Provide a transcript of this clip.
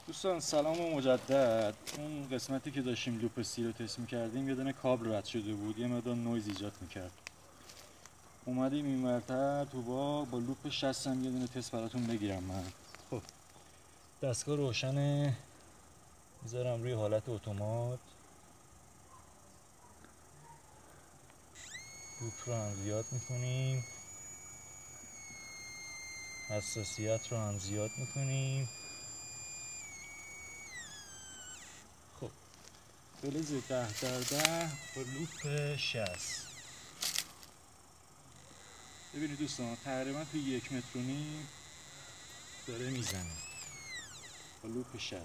دوستان سلام و مجدد. اون قسمتی که داشتیم لوپ سی رو تست میکردیم یه دونه کابل رد شده بود، یه مقدار نویز ایجاد میکرد. اومدیم این ورتر تو با لوپ 60 هم یه دونه تست براتون بگیرم من. خب دستگاه روشنه، میذارم روی حالت اتومات. لوپ رو هم زیاد میکنیم، حساسیت رو هم زیاد میکنیم. خب فلز 10x10 با لوپ 60. ببینید دوستان تقریبا توی 1.5 متر داره میزنه با لوپ 60.